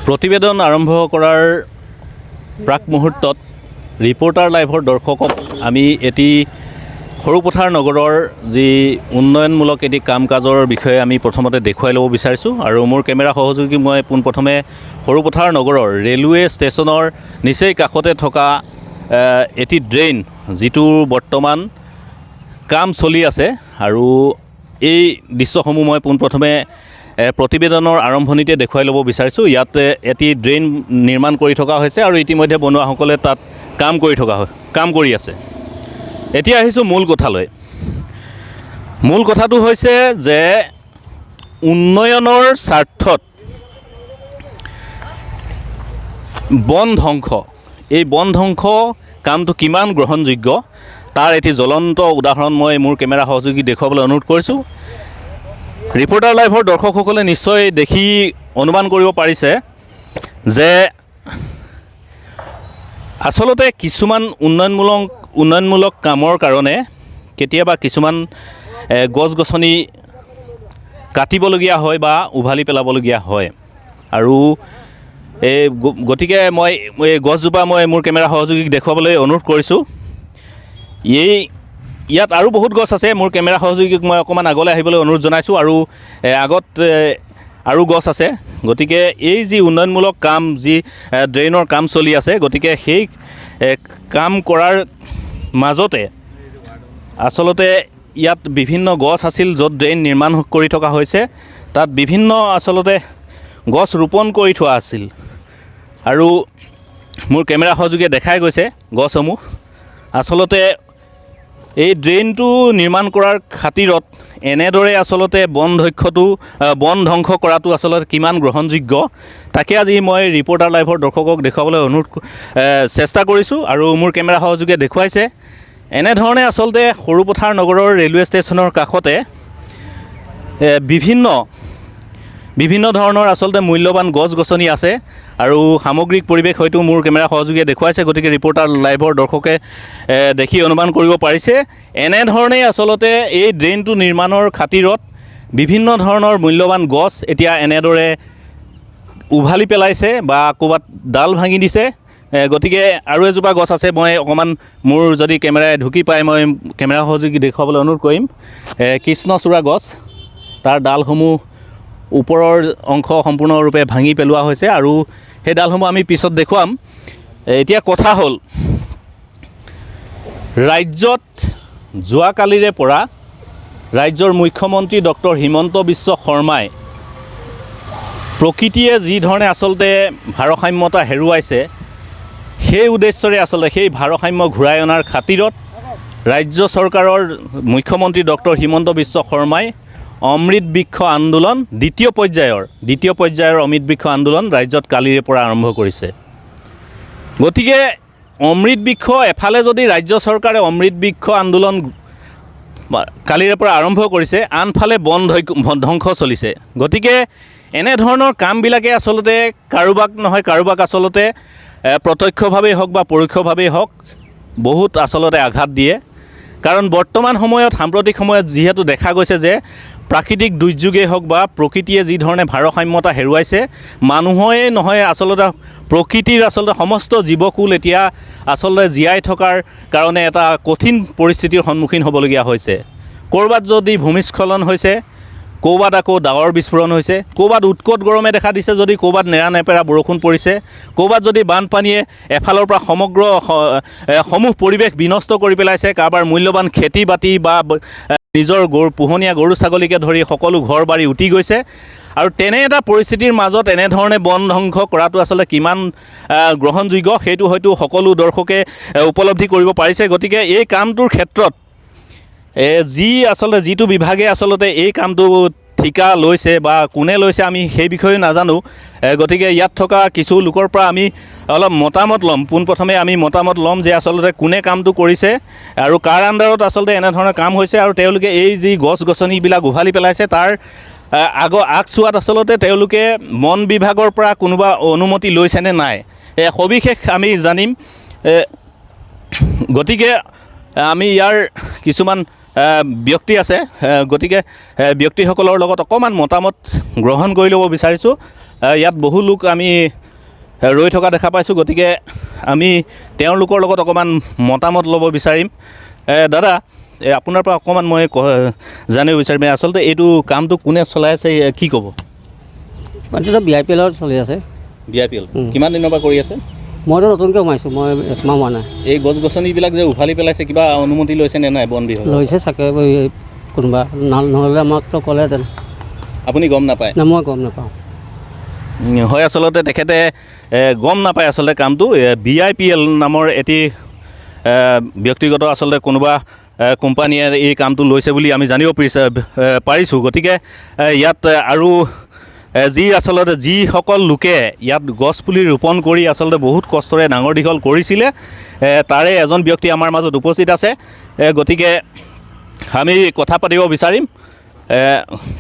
প্ৰতিবেদন আৰম্ভ কৰাৰ প্ৰাক মুহূৰ্তত ৰিপৰ্টাৰ লাইভৰ দৰ্শকক আমি এটি সৰুপথাৰ নগৰৰ যি উন্নয়নমূলক এটি কাম কাজৰ বিষয়ে আমি প্ৰথমতে দেখুৱাই ল'ব বিচাৰিছোঁ আৰু মোৰ কেমেৰা সহযোগী মই পোনপ্ৰথমে সৰুপথাৰ নগৰৰ ৰেলৱে ষ্টেচনৰ নিচেই কাষতে থকা এটি ড্ৰেইন যিটোৰ বৰ্তমান কাম চলি আছে আৰু এই দৃশ্যসমূহ মই পোনপ্ৰথমে প্ৰতিবেদনৰ আৰম্ভণিতে দেখুৱাই ল'ব বিচাৰিছোঁ। ইয়াতে এটি ড্ৰেইন নিৰ্মাণ কৰি থকা হৈছে আৰু ইতিমধ্যে বনুৱাসকলে তাত কাম কৰি আছে। এতিয়া আহিছোঁ মূল কথালৈ। মূল কথাটো হৈছে যে উন্নয়নৰ স্বাৰ্থত বন ধ্বংস, এই বন ধ্বংস কামটো কিমান গ্ৰহণযোগ্য তাৰ এটি জ্বলন্ত উদাহৰণ মই মোৰ কেমেৰা সহযোগী দেখুৱাবলৈ অনুৰোধ কৰিছোঁ। ৰিপৰ্টাৰ লাইভৰ দৰ্শকসকলে নিশ্চয় দেখি অনুমান কৰিব পাৰিছে যে আচলতে কিছুমান উন্নয়নমূলক কামৰ কাৰণে কেতিয়াবা কিছুমান গছ গছনি কাটিবলগীয়া হয় বা উভালি পেলাবলগীয়া হয় আৰু গতিকে মই এই গছজোপা মই মোৰ কেমেৰা সহযোগীক দেখুৱাবলৈ অনুৰোধ কৰিছোঁ। ইয়াত আৰু বহুত গছ আছে। মোৰ কেমেৰা সহযোগীক মই অকণমান আগলৈ আহিবলৈ অনুৰোধ জনাইছোঁ আৰু আগত আৰু গছ আছে। গতিকে এই যি উন্নয়নমূলক কাম, যি ড্ৰেইনৰ কাম চলি আছে, গতিকে সেই কাম কৰাৰ মাজতে আচলতে ইয়াত বিভিন্ন গছ আছিল য'ত ড্ৰেইন নিৰ্মাণ কৰি থকা হৈছে। তাত বিভিন্ন আচলতে গছ ৰোপণ কৰি থোৱা আছিল আৰু মোৰ কেমেৰা সহযোগীয়ে দেখাই গৈছে গছসমূহ। আচলতে এই ড্ৰেইনটো নিৰ্মাণ কৰাৰ খাতিৰত এনেদৰে আচলতে বন ধ্বংস কৰাটো আচলতে কিমান গ্ৰহণযোগ্য তাকে আজি মই ৰিপৰ্টাৰ লাইভৰ দৰ্শকক দেখুৱাবলৈ চেষ্টা কৰিছোঁ আৰু মোৰ কেমেৰা সহযোগীয়ে দেখুৱাইছে। এনেধৰণে আচলতে সৰুপথাৰ নগৰৰ ৰেলৱে ষ্টেচনৰ কাষতে বিভিন্ন ধৰণৰ আচলতে মূল্যৱান গছ গছনি আছে আৰু সামগ্ৰিক পৰিৱেশ হয়তো মোৰ কেমেৰা সহযোগীয়ে দেখুৱাইছে। গতিকে ৰিপৰ্টাৰ লাইভৰ দৰ্শকে দেখি অনুমান কৰিব পাৰিছে। এনেধৰণেই আচলতে এই ড্ৰেইনটো নিৰ্মাণৰ খাতিৰত বিভিন্ন ধৰণৰ মূল্যৱান গছ এতিয়া এনেদৰে উভালি পেলাইছে বা ক'ৰবাত ডাল ভাঙি দিছে। গতিকে আৰু এজোপা গছ আছে, মই অকণমান মোৰ যদি কেমেৰাই ঢুকি পায় মই কেমেৰা সহযোগী দেখুৱাবলৈ অনুৰোধ কৰিম। কৃষ্ণচূড়া গছ, তাৰ ডালসমূহ ওপৰৰ অংশ সম্পূৰ্ণৰূপে ভাঙি পেলোৱা হৈছে আৰু সেই ডালসমূহ আমি পিছত দেখুৱাম। এতিয়া কথা হ'ল, ৰাজ্যত যোৱাকালিৰে পৰা ৰাজ্যৰ মুখ্যমন্ত্ৰী ডক্টৰ হিমন্ত বিশ্ব শৰ্মাই প্ৰকৃতিয়ে যি ধৰণে আচলতে ভাৰসাম্যতা হেৰুৱাইছে সেই উদ্দেশ্যৰে আচলতে সেই ভাৰসাম্য ঘূৰাই অনাৰ খাতিৰত ৰাজ্য চৰকাৰৰ মুখ্যমন্ত্ৰী ডক্টৰ হিমন্ত বিশ্ব শৰ্মাই অমৃত বৃক্ষ আন্দোলন দ্বিতীয় পৰ্যায়ৰ অমৃত বৃক্ষ আন্দোলন ৰাজ্যত কালিৰে পৰা আৰম্ভ কৰিছে। গতিকে অমৃত বৃক্ষ এফালে যদি ৰাজ্য চৰকাৰে অমৃত বৃক্ষ আন্দোলন কালিৰে পৰা আৰম্ভ কৰিছে, আনফালে বন ধ্বংস চলিছে। গতিকে এনেধৰণৰ কামবিলাকে আচলতে কাৰোবাক আচলতে প্ৰত্যক্ষভাৱেই হওক বা পৰোক্ষভাৱেই হওক বহুত আচলতে আঘাত দিয়ে। কাৰণ বৰ্তমান সময়ত সাম্প্ৰতিক সময়ত যিহেতু দেখা গৈছে যে প্ৰাকৃতিক দুৰ্যোগেই হওক বা প্ৰকৃতিয়ে যি ধৰণে ভাৰসাম্যতা হেৰুৱাইছে, মানুহেই নহয় আচলতে প্ৰকৃতিৰ আচলতে সমস্ত জীৱকুল এতিয়া আচলতে জীয়াই থকাৰ কাৰণে এটা কঠিন পৰিস্থিতিৰ সন্মুখীন হ'বলগীয়া হৈছে। ক'ৰবাত যদি ভূমিস্খলন হৈছে, ক'ৰবাত আকৌ ডাৱৰ বিস্ফোৰণ হৈছে, ক'ৰবাত উৎকট গৰমে দেখা দিছে, যদি ক'ৰবাত নেৰানেপেৰা বৰষুণ পৰিছে, ক'ৰবাত যদি বানপানীয়ে এফালৰ পৰা সমগ্ৰ সমূহ পৰিৱেশ বিনষ্ট কৰি পেলাইছে, কাৰোবাৰ মূল্যৱান খেতি বাতি বা নিজৰ পোহনীয়া গৰু ছাগলীকে ধৰি সকলো ঘৰ বাৰী উটি গৈছে। আৰু তেনে এটা পৰিস্থিতিৰ মাজত এনেধৰণে বন ধ্বংস কৰাটো আচলতে কিমান গ্ৰহণযোগ্য সেইটো হয়তো সকলো দৰ্শকে উপলব্ধি কৰিব পাৰিছে। গতিকে এই কামটোৰ ক্ষেত্ৰত যিটো বিভাগে আচলতে এই কামটো ঠিকা লৈছে বা কোনে লৈছে আমি সেই বিষয়ে নাজানো। গতিকে ইয়াত থকা কিছু লোকৰ পৰা আমি অলপ মতামত ল'ম। পোনপ্ৰথমে আমি মতামত ল'ম যে আচলতে কোনে কামটো কৰিছে আৰু কাৰ আণ্ডাৰত আচলতে এনেধৰণৰ কাম হৈছে আৰু তেওঁলোকে এই যি গছ গছনিবিলাক উভালি পেলাইছে তাৰ আগচোৱাত আচলতে তেওঁলোকে মন বিভাগৰ পৰা কোনোবা অনুমতি লৈছেনে নাই, সবিশেষ আমি জানিম। গতিকে আমি ইয়াৰ কিছুমান ব্যক্তি আছে, গতিকে ব্যক্তিসকলৰ লগত অকণমান মতামত গ্ৰহণ কৰি ল'ব বিচাৰিছোঁ। ইয়াত বহু লোক আমি ৰৈ থকা দেখা পাইছোঁ, গতিকে আমি তেওঁলোকৰ লগত অকণমান মতামত ল'ব বিচাৰিম। দাদা, আপোনাৰ পৰা অকণমান মই জানিব বিচাৰিম, আচলতে এইটো কামটো কোনে চলাই আছে, কি ক'ব? এইটো BIPL চলি আছে। BIPL কিমান দিনৰ পৰা কৰি আছে? মইতো নতুনকৈ সোমাইছোঁ, মই একমাহ হোৱা নাই। এই গছ গছনিবিলাক যে উভালি পেলাইছে, কিবা অনুমতি লৈছে নে নাই বন বিভাগ? লৈছে চাগে কোনোবা, নহ'লে আমাকতো ক'লেহেঁতেন। আপুনি গম নাপায়? নাই, মই গম নাপাওঁ। হয়, আচলতে তেখেতে গম নাপায় আচলতে কামটো। BIPL নামৰ এটি ব্যক্তিগত আচলতে কোনোবা কোম্পানীয়ে এই কামটো লৈছে বুলি আমি জানিব পাৰিছোঁ। গতিকে ইয়াত আৰু আচলতে যিসকল লোকে ইয়াত গছপুলি ৰোপণ কৰি আচলতে বহুত কষ্টৰে ডাঙৰ দীঘল কৰিছিলে, তাৰে এজন ব্যক্তি আমাৰ মাজত উপস্থিত আছে। গতিকে আমি কথা পাতিব বিচাৰিম।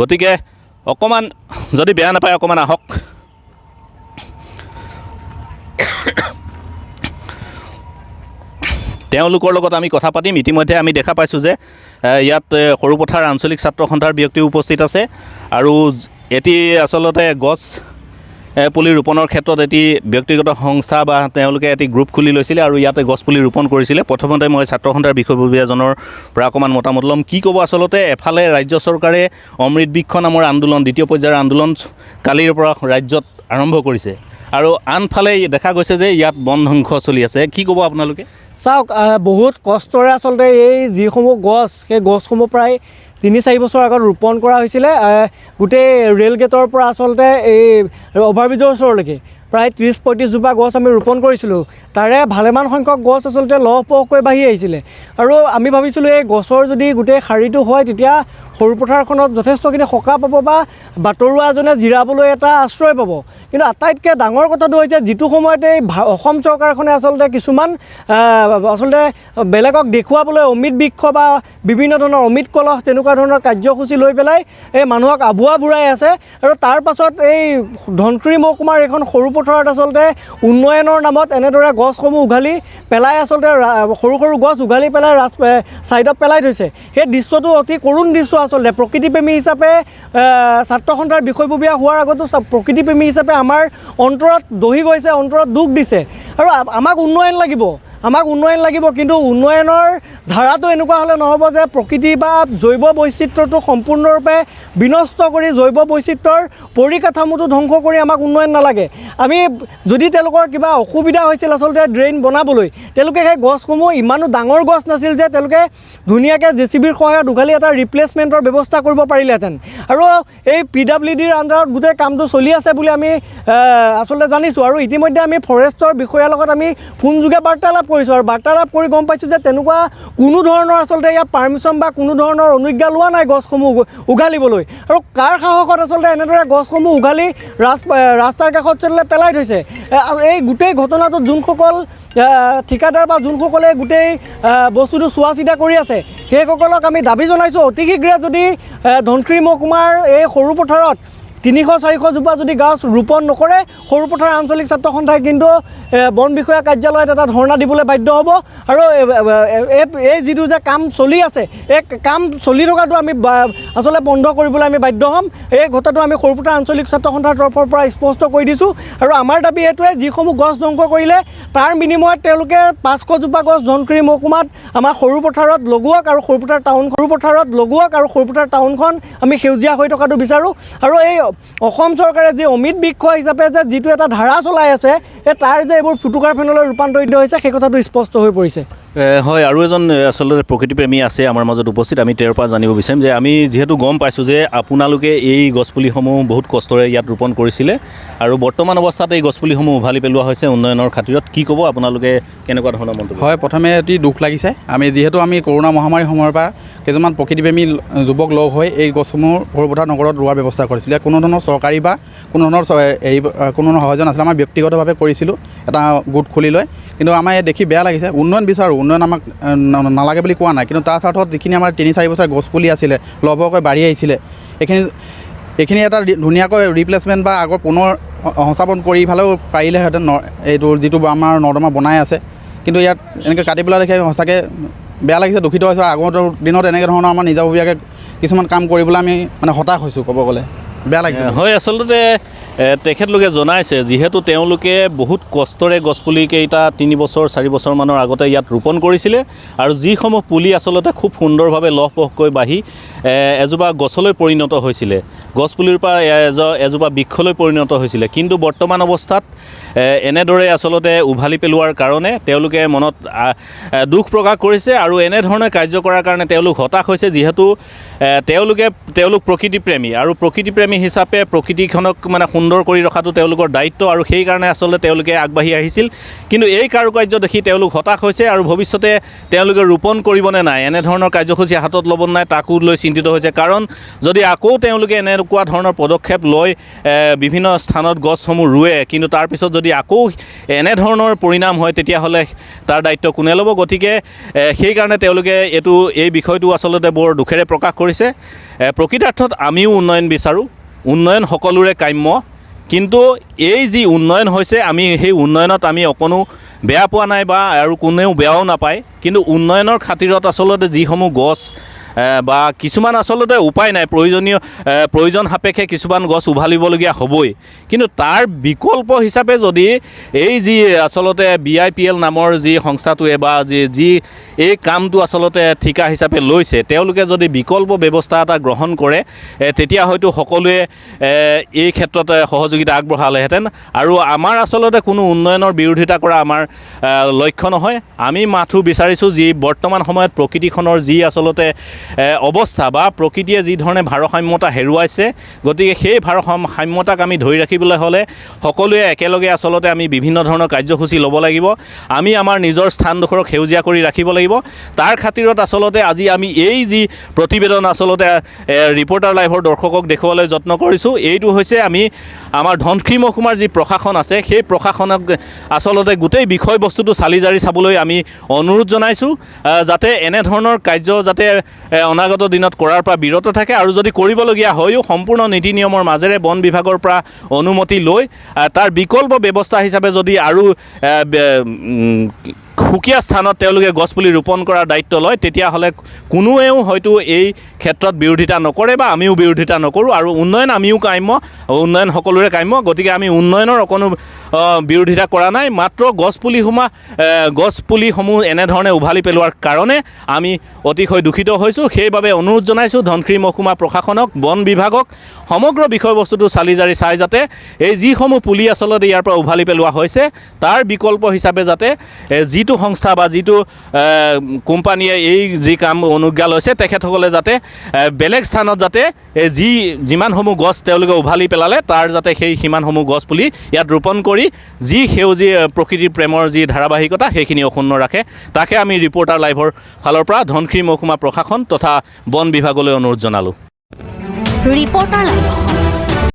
গতিকে অকণমান যদি বেয়া নাপায় অকণমান আহক। তেওঁলোকৰ লগত আমি কথা পাতিম। ইতিমধ্যে আমি দেখা পাইছোঁ যে ইয়াত সৰুপথাৰ আঞ্চলিক ছাত্ৰ সন্থাৰ ব্যক্তি উপস্থিত আছে আৰু এটি আচলতে গছ পুলি ৰোপণৰ ক্ষেত্ৰত এটি ব্যক্তিগত সংস্থা বা তেওঁলোকে এটি গ্ৰুপ খুলি লৈছিলে আৰু ইয়াতে গছপুলি ৰোপণ কৰিছিলে। প্ৰথমতে মই ছাত্ৰ সন্থাৰ বিষয়ববীয়াজনৰ পৰা অকণমান মতামত ল'ম। কি ক'ব আচলতে? এফালে ৰাজ্য চৰকাৰে অমৃত বৃক্ষ নামৰ আন্দোলন, দ্বিতীয় পৰ্যায়ৰ আন্দোলন কালিৰ পৰা ৰাজ্যত আৰম্ভ কৰিছে আৰু আনফালে দেখা গৈছে যে ইয়াত বন ধ্বংস চলি আছে। কি ক'ব আপোনালোকে? চাওক, বহুত কষ্টৰে আচলতে এই যিসমূহ গছ, সেই গছসমূহ প্ৰায় 3-4 বছৰ আগত ৰোপণ কৰা হৈছিলে। গোটেই ৰে'ল গেটৰ পৰা আচলতে এই অভাৰব্ৰিজৰ ওচৰলৈকে প্ৰায় 30-35 জোপা গছ আমি ৰোপণ কৰিছিলোঁ। তাৰে ভালেমান সংখ্যক গছ আচলতে লহপহকৈ বাঢ়ি আহিছিলে আৰু আমি ভাবিছিলোঁ এই গছৰ যদি গোটেই শাৰীটো হয় তেতিয়া সৰু পথাৰখনত যথেষ্টখিনি সকাহ পাব বা বাটৰুৱা এজনে জিৰাবলৈ এটা আশ্ৰয় পাব। কিন্তু আটাইতকৈ ডাঙৰ কথাটো হৈছে যিটো সময়তে এই অসম চৰকাৰখনে আচলতে কিছুমান আচলতে বেলেগক দেখুৱাবলৈ অমৃত বৃক্ষ বা বিভিন্ন ধৰণৰ অমৃত কলহ তেনেকুৱা ধৰণৰ কাৰ্যসূচী লৈ পেলাই এই মানুহক আবুৱা বুঢ়াই আছে আৰু তাৰ পাছত এই ধনশিৰি মহকুমাৰ এখন সৰু পথাৰত আচলতে উন্নয়নৰ নামত এনেদৰে গছসমূহ উঘালি পেলাই, আচলতে সৰু সৰু গছ উঘালি পেলাই ছাইডত পেলাই থৈছে। সেই দৃশ্যটো অতি কৰুণ দৃশ্য। আচলতে প্ৰকৃতিপ্ৰেমী হিচাপে ছাত্ৰ সন্থাৰ বিষয়ববীয়া হোৱাৰ আগতো প্ৰকৃতিপ্ৰেমী হিচাপে আমাৰ অন্তৰত দহি গৈছে, অন্তৰত দুখ দিছে। আৰু আমাক উন্নয়ন লাগিব, কিন্তু উন্নয়নৰ ধাৰাটো এনেকুৱা হ'লে নহ'ব যে প্ৰকৃতি বা জৈৱ বৈচিত্ৰ্যটো সম্পূৰ্ণৰূপে বিনষ্ট কৰি জৈৱ বৈচিত্ৰ্যৰ পৰিকাঠামোটো ধ্বংস কৰি আমাক উন্নয়ন নালাগে। আমি যদি তেওঁলোকৰ কিবা অসুবিধা হৈছিল আচলতে ড্ৰেইন বনাবলৈ, তেওঁলোকে সেই গছসমূহ ইমানো ডাঙৰ গছ নাছিল যে তেওঁলোকে ধুনীয়াকৈ JCBৰ সহায়ত উঘালি এটা ৰিপ্লেচমেণ্টৰ ব্যৱস্থা কৰিব পাৰিলেহেঁতেন। আৰু এই PWDৰ আণ্ডাৰত গোটেই কামটো চলি আছে বুলি আমি আচলতে জানিছোঁ। আৰু ইতিমধ্যে আমি ফৰেষ্টৰ বিষয়াৰ লগত আমি ফোনযোগে বাৰ্তালাপ কৰিছোঁ আৰু বাৰ্তালাপ কৰি গম পাইছোঁ যে তেনেকুৱা কোনো ধৰণৰ আচলতে ইয়াত পাৰ্মিশ্যন বা কোনো ধৰণৰ অনুজ্ঞা লোৱা নাই গছসমূহ উঘালিবলৈ। আৰু কাৰ সাহসত আচলতে এনেদৰে গছসমূহ উঘালি ৰাস্তাৰ কাষত পেলাই থৈছে? এই গোটেই ঘটনাটোত যোনসকল ঠিকাদাৰ বা যোনসকলে গোটেই বস্তুটো চোৱা চিতা কৰি আছে সেইসকলক আমি দাবী জনাইছোঁ, অতি শীঘ্ৰে যদি ধনশিৰি মহকুমাৰ এই সৰু পথাৰত 300-400 জোপা যদি গছ ৰোপণ নকৰে, সৰুপথাৰ আঞ্চলিক ছাত্ৰ সন্থাই কিন্তু বন বিষয়া কাৰ্যালয়ত এটা ধৰ্ণা দিবলৈ বাধ্য হ'ব। আৰু এই যিটো যে কাম চলি আছে, এই কাম চলি থকাটো আমি আচলতে বন্ধ কৰিবলৈ আমি বাধ্য হ'ম। এই কথাটো আমি সৰুপথাৰ আঞ্চলিক ছাত্ৰ সন্থাৰ তৰফৰ পৰা স্পষ্ট কৰি দিছোঁ। আৰু আমাৰ দাবী এইটোৱে, যিসমূহ গছ ধ্বংস কৰিলে তাৰ বিনিময়ত তেওঁলোকে 500 জোপা গছ ধনশিৰি মহকুমাত আমাৰ সৰুপথাৰত লগোৱাক আৰু সৰুপথাৰ টাউনখন আমি সেউজীয়া হৈ থকাটো বিচাৰোঁ। আৰু এই অসম চৰকাৰে যি অমৃত বৃক্ষ হিচাপে যে যিটো এটা ধাৰা চলাই আছে, তাৰ যে এইবোৰ ফুটুকাৰ ফেনলৈ ৰূপান্তৰিত হৈছে সেই কথাটো স্পষ্ট হৈ পৰিছে। হয়, আৰু এজন আচলতে প্ৰকৃতিপ্ৰেমী আছে আমাৰ মাজত উপস্থিত। আমি তেওঁৰ পৰা জানিব বিচাৰিম যে আমি যিহেতু গম পাইছোঁ যে আপোনালোকে এই গছপুলিসমূহ বহুত কষ্টৰে ইয়াত ৰোপণ কৰিছিলে আৰু বৰ্তমান অৱস্থাত এই গছপুলিসমূহ উভালি পেলোৱা হৈছে উন্নয়নৰ খাতিৰত। কি ক'ব আপোনালোকে, কেনেকুৱা ধৰণৰ মন্তব্য? হয়, প্ৰথমে অতি দুখ লাগিছে। আমি কৰোণা মহামাৰীৰ সময়ৰ পৰা কেইজনমান প্ৰকৃতিপ্ৰেমী যুৱক লগ হৈ এই গছসমূহ সৰুপথাৰ নগৰত ৰোৱাৰ ব্যৱস্থা কৰিছিলোঁ। কোনো ধৰণৰ চৰকাৰী বা কোনো ধৰণৰ সহায় নাছিলে, আমাৰ ব্যক্তিগতভাৱে কৰিছিলোঁ এটা গোট খুলি লৈ। কিন্তু আমাৰ দেখি বেয়া লাগিছে। উন্নয়ন বিচাৰোঁ, উন্নয়ন আমাক নালাগে বুলি কোৱা নাই, কিন্তু তাৰ স্বাৰ্থত যিখিনি আমাৰ 3-4 বছৰ গছপুলি আছিলে, লহপহকৈ বাঢ়ি আহিছিলে, এইখিনি এটা ধুনীয়াকৈ ৰিপ্লেচমেণ্ট বা আগৰ পুনৰ সংস্থাপন কৰি ইফালেও পাৰিলেহেঁতেন। এইটো যিটো আমাৰ নৰ্দমা বনাই আছে, কিন্তু ইয়াত এনেকৈ কাটি পেলাই দেখে সঁচাকৈ বেয়া লাগিছে, দুখিত হৈছোঁ। আগৰ দিনত এনেকৈ ধৰণৰ আমাৰ নিজাববীয়াকৈ কিছুমান কাম কৰিবলৈ আমি মানে হতাশ হৈছোঁ, ক'ব গ'লে বেয়া লাগিছে। হয়, আচলতে তেখেতলোকে জনাইছে যিহেতু তেওঁলোকে বহুত কষ্টৰে গছপুলিকেইটা 3 বছৰ 4 বছৰমানৰ আগতে ইয়াত ৰোপণ কৰিছিলে আৰু যিসমূহ পুলি আচলতে খুব সুন্দৰভাৱে লহপহকৈ বাঢ়ি এজোপা গছলৈ পৰিণত হৈছিলে, গছপুলিৰ পৰা এজোপা বৃক্ষলৈ পৰিণত হৈছিলে। কিন্তু বৰ্তমান অৱস্থাত এনেদৰে আচলতে উভালি পেলোৱাৰ কাৰণে তেওঁলোকে মনত দুখ প্ৰকাশ কৰিছে আৰু এনেধৰণে কাৰ্য কৰাৰ কাৰণে তেওঁলোক হতাশ হৈছে। যিহেতু তেওঁলোক প্ৰকৃতিপ্ৰেমী আৰু প্ৰকৃতিপ্ৰেমী হিচাপে প্ৰকৃতিখনক মানে সুন্দৰ কৰি ৰখাটো তেওঁলোকৰ দায়িত্ব আৰু সেইকাৰণে আচলতে তেওঁলোকে আগবাঢ়ি আহিছিল। কিন্তু এই কাৰুকাৰ্য দেখি তেওঁলোক হতাশ হৈছে আৰু ভৱিষ্যতে তেওঁলোকে ৰোপণ কৰিবনে নাই, এনেধৰণৰ কাৰ্যসূচী হাতত ল'ব নাই তাকো লৈ চিন্তিত হৈছে। কাৰণ যদি আকৌ তেওঁলোকে এনেকুৱা ধৰণৰ পদক্ষেপ লৈ বিভিন্ন স্থানত গছসমূহ ৰুৱে, কিন্তু তাৰপিছত যদি আকৌ এনেধৰণৰ পৰিণাম হয় তেতিয়াহ'লে তাৰ দায়িত্ব কোনে ল'ব? গতিকে সেইকাৰণে তেওঁলোকে এই বিষয়টো আচলতে বৰ দুখেৰে প্ৰকাশ কৰিছে। প্ৰকৃতাৰ্থত আমিও উন্নয়ন বিচাৰোঁ, উন্নয়ন সকলোৰে কাম্য, কিন্তু এই যি উন্নয়ন হৈছে আমি সেই উন্নয়নত আমি অকণো বেয়া পোৱা নাই বা আৰু কোনেও বেয়াও নাপায়। কিন্তু উন্নয়নৰ খাতিৰত আচলতে যিসমূহ গছ বা কিছুমান আচলতে উপায় নাই, প্ৰয়োজন সাপেক্ষে কিছুমান গছ উভালিবলগীয়া হ'বই। কিন্তু তাৰ বিকল্প হিচাপে যদি এই যি আচলতে BIPL নামৰ যি সংস্থাটোৱে বা যি এই কামটো আচলতে ঠিকা হিচাপে লৈছে, তেওঁলোকে যদি বিকল্প ব্যৱস্থা এটা গ্ৰহণ কৰে তেতিয়া হয়তো সকলোৱে এই ক্ষেত্ৰত সহযোগিতা আগবঢ়ালেহেঁতেন। আৰু আমাৰ আচলতে কোনো উন্নয়নৰ বিৰোধিতা কৰা আমাৰ লক্ষ্য নহয়। আমি মাথো বিচাৰিছোঁ যি বৰ্তমান সময়ত প্ৰকৃতিখনৰ যি আচলতে অৱস্থা বা প্ৰকৃতিয়ে যি ধৰণে ভাৰসাম্যতা হেৰুৱাইছে, গতিকে সেই ভাৰসাম্যতাক আমি ধৰি ৰাখিবলৈ হ'লে সকলোৱে একেলগে আচলতে আমি বিভিন্ন ধৰণৰ কাৰ্যসূচী ল'ব লাগিব। আমি আমাৰ নিজৰ স্থানডোখৰক সেউজীয়া কৰি ৰাখিব লাগিব। তাৰ খাতিৰত আচলতে আজি আমি এই যি প্ৰতিবেদন আচলতে ৰিপৰ্টাৰ লাইভৰ দৰ্শকক দেখুৱাবলৈ যত্ন কৰিছোঁ, এইটো হৈছে আমি আমাৰ ধনশিৰি মহকুমাৰ যি প্ৰশাসন আছে সেই প্ৰশাসনক আচলতে গোটেই বিষয়বস্তুটো চালি জাৰি চাবলৈ আমি অনুৰোধ জনাইছোঁ, যাতে এনেধৰণৰ কাৰ্য যাতে অনাগত দিনত কৰাৰ পৰা বিৰত থাকে আৰু যদি কৰিবলগীয়া হয়ও সম্পূৰ্ণ নীতি নিয়মৰ মাজেৰে বন বিভাগৰ পৰা অনুমতি লৈ তাৰ বিকল্প ব্যৱস্থা হিচাপে যদি আৰু সুকীয়া স্থানত তেওঁলোকে গছপুলি ৰোপণ কৰাৰ দায়িত্ব লয়, তেতিয়াহ'লে কোনোৱেও হয়তো এই ক্ষেত্ৰত বিৰোধিতা নকৰে বা আমিও বিৰোধিতা নকৰোঁ। আৰু উন্নয়ন আমিও কাম্য, উন্নয়ন সকলোৰে কাম্য, গতিকে আমি উন্নয়নৰ অকণো বিৰোধিতা কৰা নাই। মাত্ৰ গছপুলিসমূহ এনেধৰণে উভালি পেলোৱাৰ কাৰণে আমি অতিশয় দুখিত হৈছোঁ। সেইবাবে অনুৰোধ জনাইছোঁ ধনশিৰি মহকুমা প্ৰশাসনক, বন বিভাগক সমগ্ৰ বিষয়বস্তুটো চালি জাৰি চাই যাতে এই যিসমূহ পুলি আচলতে ইয়াৰ পৰা উভালি পেলোৱা হৈছে তাৰ বিকল্প হিচাপে যাতে যিটো সংস্থা বা যিটো কোম্পানীয়ে এই যি কাম অনুজ্ঞা লৈছে তেখেতসকলে যাতে বেলেগ স্থানত যাতে যিমানসমূহ গছ তেওঁলোকে উভালি পেলালে তাৰ যাতে সেই সিমানসমূহ গছ পুলি ইয়াত ৰোপণ কৰি যি সেউজীয়া প্ৰকৃতিৰ প্ৰেমৰ যি ধাৰাবাহিকতা সেইখিনি অক্ষুণ্ণ ৰাখে, তাকে আমি ৰিপৰ্টাৰ লাইভৰ ফালৰ পৰা ধনশিৰি মহকুমা প্ৰশাসন তথা বন বিভাগলৈ অনুৰোধ জনালোঁ। Reporter live.